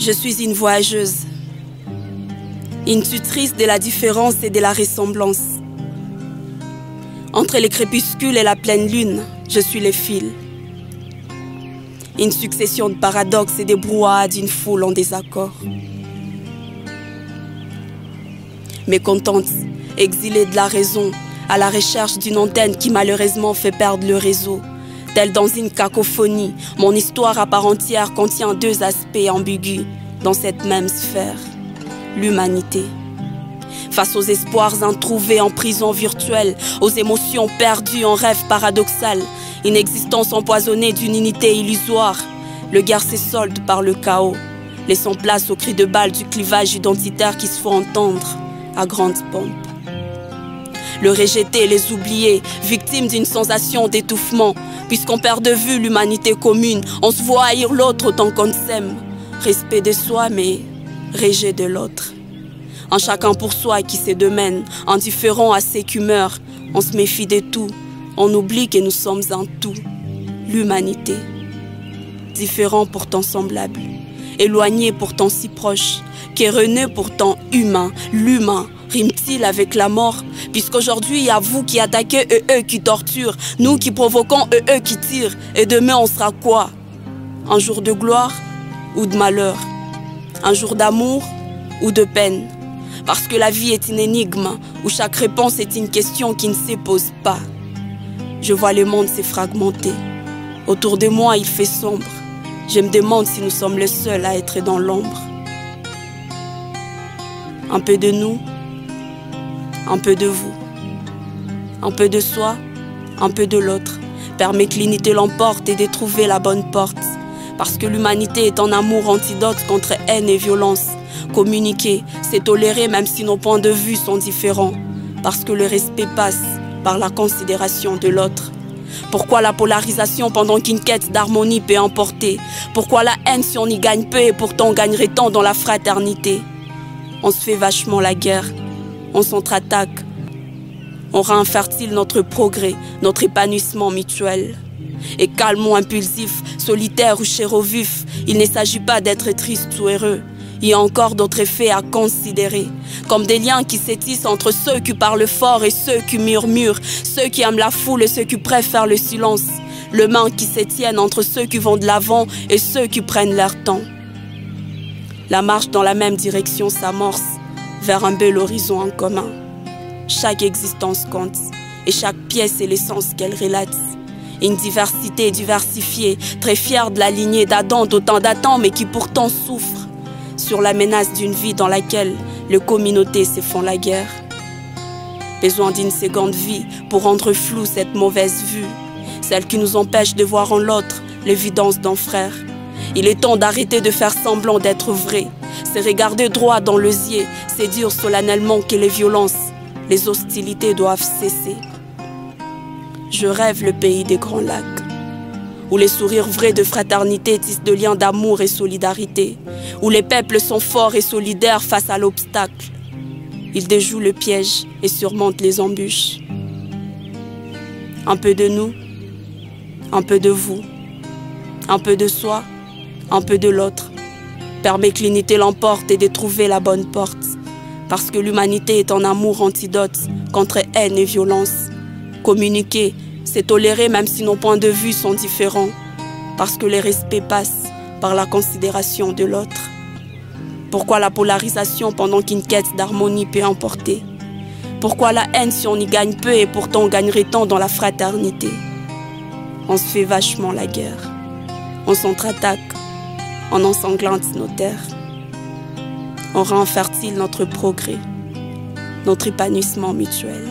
Je suis une voyageuse, une tutrice de la différence et de la ressemblance. Entre les crépuscules et la pleine lune, je suis le fil. Une succession de paradoxes et de brouhahas d'une foule en désaccord. Mécontente, exilée de la raison, à la recherche d'une antenne qui malheureusement fait perdre le réseau. Telle dans une cacophonie, mon histoire à part entière contient deux aspects ambigus dans cette même sphère, l'humanité. Face aux espoirs introuvés en prison virtuelle, aux émotions perdues en rêve paradoxal, une existence empoisonnée d'une unité illusoire, le guerre se solde par le chaos, laissant place aux cris de balle du clivage identitaire qui se font entendre à grande pompe. Le rejeter et les oublier, victimes d'une sensation d'étouffement, puisqu'on perd de vue l'humanité commune, on se voit haïr l'autre autant qu'on s'aime. Respect de soi, mais rejet de l'autre. En chacun pour soi qui se domine, indifférent à ses humeurs, on se méfie de tout, on oublie que nous sommes un tout, l'humanité. Différent pourtant semblable, éloigné pourtant si proche, qu'erroné pourtant humain, l'humain. Rime-t-il avec la mort? Puisqu'aujourd'hui, il y a vous qui attaquez et eux qui torturent, nous qui provoquons et eux qui tirent. Et demain, on sera quoi? Un jour de gloire ou de malheur? Un jour d'amour ou de peine? Parce que la vie est une énigme où chaque réponse est une question qui ne se pose pas. Je vois le monde se fragmenter. Autour de moi, il fait sombre. Je me demande si nous sommes les seuls à être dans l'ombre. Un peu de nous, un peu de vous, un peu de soi, un peu de l'autre. Permet que l'unité l'emporte et de trouver la bonne porte. Parce que l'humanité est en amour antidote contre haine et violence. Communiquer, c'est tolérer même si nos points de vue sont différents. Parce que le respect passe par la considération de l'autre. Pourquoi la polarisation pendant qu'une quête d'harmonie peut emporter? Pourquoi la haine si on y gagne peu et pourtant on gagnerait tant dans la fraternité? On se fait vachement la guerre. On s'entre-attaque, on rend infertile notre progrès, notre épanouissement mutuel. Et calme ou impulsif, solitaire ou cher au vif, il ne s'agit pas d'être triste ou heureux. Il y a encore d'autres effets à considérer, comme des liens qui s'étissent entre ceux qui parlent fort et ceux qui murmurent, ceux qui aiment la foule et ceux qui préfèrent le silence, le manque qui s'étienne entre ceux qui vont de l'avant et ceux qui prennent leur temps. La marche dans la même direction s'amorce vers un bel horizon en commun. Chaque existence compte, et chaque pièce est l'essence qu'elle relate. Une diversité diversifiée, très fière de la lignée d'Adam, d'autant d'Adam, mais qui pourtant souffre sur la menace d'une vie dans laquelle les communautés se font la guerre. Besoin d'une seconde vie pour rendre floue cette mauvaise vue, celle qui nous empêche de voir en l'autre l'évidence d'un frère. Il est temps d'arrêter de faire semblant d'être vrai. C'est regarder droit dans l'osier, c'est dire solennellement que les violences, les hostilités doivent cesser. Je rêve le pays des grands lacs, où les sourires vrais de fraternité tissent de liens d'amour et solidarité, où les peuples sont forts et solidaires face à l'obstacle. Ils déjouent le piège et surmontent les embûches. Un peu de nous, un peu de vous, un peu de soi, un peu de l'autre. Permet que l'unité l'emporte et de trouver la bonne porte. Parce que l'humanité est en amour antidote contre haine et violence. Communiquer, c'est tolérer même si nos points de vue sont différents. Parce que le respect passe par la considération de l'autre. Pourquoi la polarisation pendant qu'une quête d'harmonie peut emporter? Pourquoi la haine si on y gagne peu et pourtant on gagnerait tant dans la fraternité? On se fait vachement la guerre. On s'entre-attaque. On ensanglante nos terres. On rend fertile notre progrès, notre épanouissement mutuel.